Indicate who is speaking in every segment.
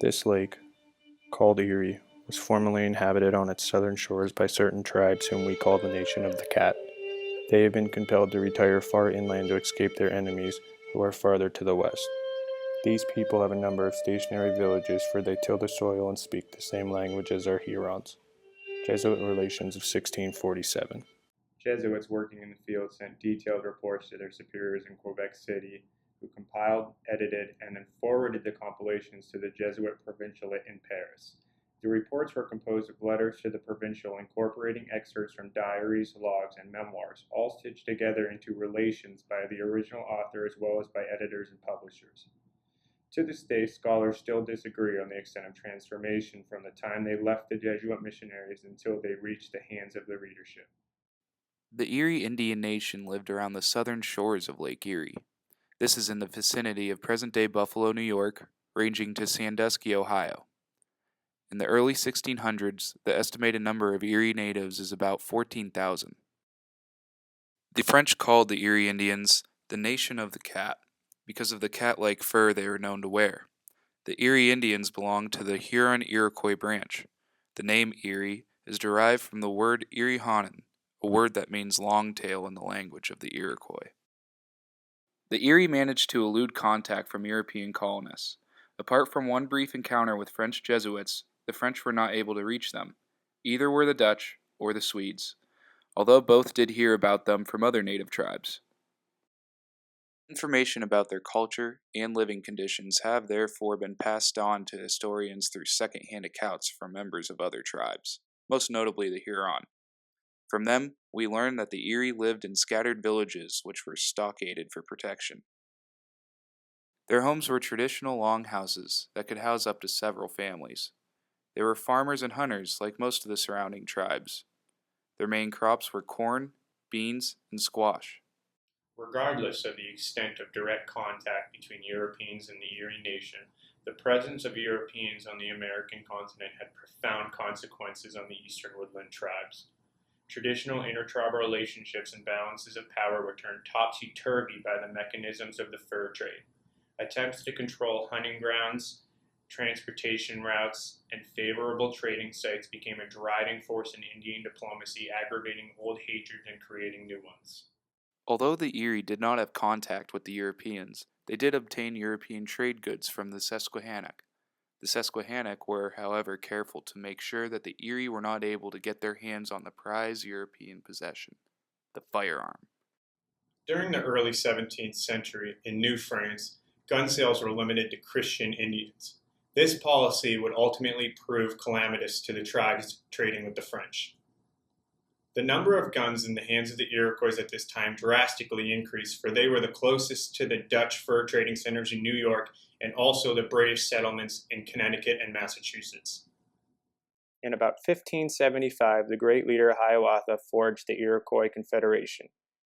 Speaker 1: This lake, called Erie, was formerly inhabited on its southern shores by certain tribes whom we call the Nation of the Cat. They have been compelled to retire far inland to escape their enemies, who are farther to the west. These people have a number of stationary villages, for they till the soil and speak the same language as our Hurons. Jesuit Relations of 1647.
Speaker 2: Jesuits working in the field sent detailed reports to their superiors in Quebec City, who compiled, edited, and then forwarded the compilations to the Jesuit provincialate in Paris. The reports were composed of letters to the provincial incorporating excerpts from diaries, logs, and memoirs, all stitched together into relations by the original author as well as by editors and publishers. To this day, scholars still disagree on the extent of transformation from the time they left the Jesuit missionaries until they reached the hands of the readership.
Speaker 3: The Erie Indian Nation lived around the southern shores of Lake Erie. This is in the vicinity of present-day Buffalo, New York, ranging to Sandusky, Ohio. In the early 1600s, the estimated number of Erie natives is about 14,000. The French called the Erie Indians the Nation of the Cat because of the cat-like fur they were known to wear. The Erie Indians belonged to the Huron-Iroquois branch. The name Erie is derived from the word Eriehanan, a word that means long tail in the language of the Iroquois. The Erie managed to elude contact from European colonists. Apart from one brief encounter with French Jesuits, the French were not able to reach them. Either were the Dutch or the Swedes, although both did hear about them from other native tribes. Information about their culture and living conditions have therefore been passed on to historians through second-hand accounts from members of other tribes, most notably the Huron. From them, we learn that the Erie lived in scattered villages which were stockaded for protection. Their homes were traditional long houses that could house up to several families. They were farmers and hunters like most of the surrounding tribes. Their main crops were corn, beans, and squash.
Speaker 2: Regardless of the extent of direct contact between Europeans and the Erie Nation, the presence of Europeans on the American continent had profound consequences on the eastern woodland tribes. Traditional intertribal relationships and balances of power were turned topsy-turvy by the mechanisms of the fur trade. Attempts to control hunting grounds, transportation routes, and favorable trading sites became a driving force in Indian diplomacy, aggravating old hatreds and creating new ones.
Speaker 3: Although the Erie did not have contact with the Europeans, they did obtain European trade goods from the Susquehannock. The Susquehannock were, however, careful to make sure that the Erie were not able to get their hands on the prized European possession, the firearm.
Speaker 2: During the early 17th century, in New France, gun sales were limited to Christian Indians. This policy would ultimately prove calamitous to the tribes trading with the French. The number of guns in the hands of the Iroquois at this time drastically increased, for they were the closest to the Dutch fur trading centers in New York and also the British settlements in Connecticut and Massachusetts.
Speaker 1: In about 1575, the great leader Hiawatha forged the Iroquois Confederation.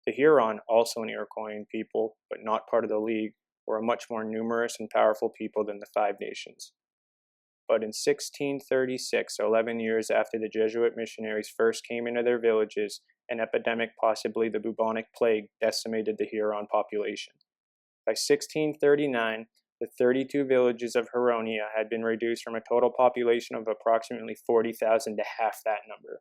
Speaker 1: The Huron, also an Iroquoian people, but not part of the League, were a much more numerous and powerful people than the Five Nations. But in 1636, 11 years after the Jesuit missionaries first came into their villages, an epidemic, possibly the bubonic plague, decimated the Huron population. By 1639, the 32 villages of Huronia had been reduced from a total population of approximately 40,000 to half that number.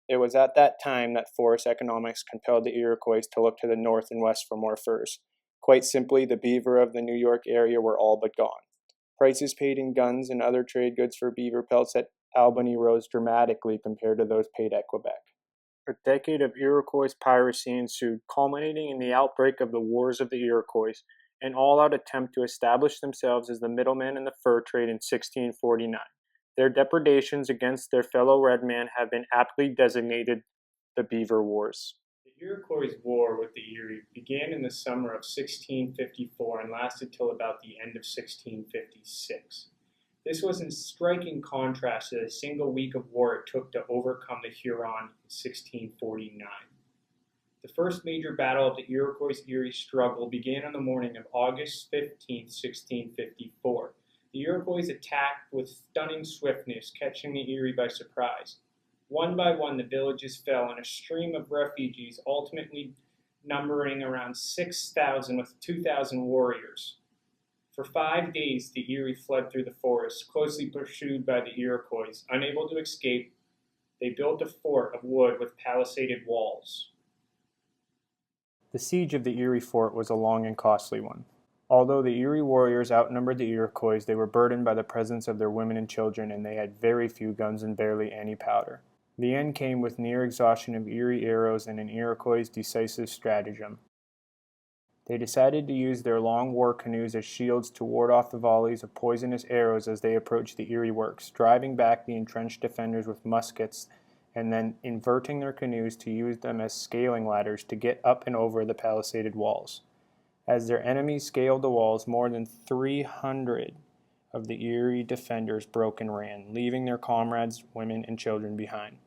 Speaker 1: It was at that time that forest economics compelled the Iroquois to look to the north and west for more furs. Quite simply, the beaver of the New York area were all but gone. Prices paid in guns and other trade goods for beaver pelts at Albany rose dramatically compared to those paid at Quebec. A decade of Iroquois piracy ensued, culminating in the outbreak of the Wars of the Iroquois, an all-out attempt to establish themselves as the middlemen in the fur trade in 1649. Their depredations against their fellow red man have been aptly designated the Beaver Wars.
Speaker 2: The Iroquois' war with the Erie began in the summer of 1654 and lasted till about the end of 1656. This was in striking contrast to the single week of war it took to overcome the Huron in 1649. The first major battle of the Iroquois-Erie struggle began on the morning of August 15, 1654. The Iroquois attacked with stunning swiftness, catching the Erie by surprise. One by one, the villages fell, and a stream of refugees, ultimately numbering around 6,000 with 2,000 warriors. For 5 days, the Erie fled through the forest, closely pursued by the Iroquois. Unable to escape, they built a fort of wood with palisaded walls.
Speaker 1: The siege of the Erie fort was a long and costly one. Although the Erie warriors outnumbered the Iroquois, they were burdened by the presence of their women and children, and they had very few guns and barely any powder. The end came with near exhaustion of Erie arrows and an Iroquois' decisive stratagem. They decided to use their long war canoes as shields to ward off the volleys of poisonous arrows as they approached the Erie works, driving back the entrenched defenders with muskets and then inverting their canoes to use them as scaling ladders to get up and over the palisaded walls. As their enemies scaled the walls, more than 300 of the Erie defenders broke and ran, leaving their comrades, women, and children behind.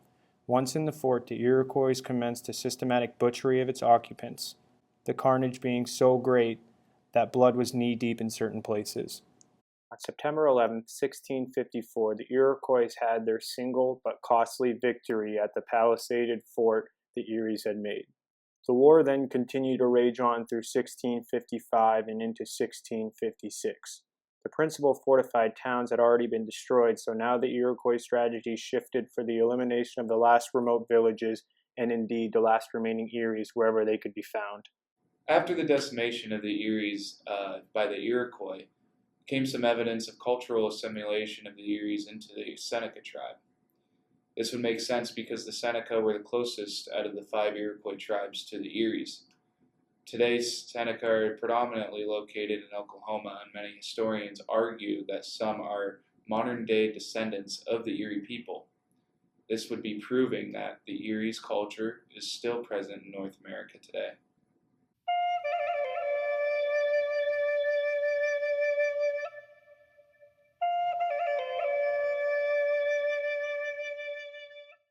Speaker 1: Once in the fort, the Iroquois commenced a systematic butchery of its occupants, the carnage being so great that blood was knee-deep in certain places. On September 11, 1654, the Iroquois had their single but costly victory at the palisaded fort the Eries had made. The war then continued to rage on through 1655 and into 1656. The principal fortified towns had already been destroyed, so now the Iroquois strategy shifted for the elimination of the last remote villages and indeed the last remaining Eries wherever they could be found.
Speaker 3: After the decimation of the Eries by the Iroquois, came some evidence of cultural assimilation of the Eries into the Seneca tribe. This would make sense because the Seneca were the closest out of the 5 Iroquois tribes to the Eries. Today's Seneca are predominantly located in Oklahoma, and many historians argue that some are modern-day descendants of the Erie people. This would be proving that the Erie's culture is still present in North America today.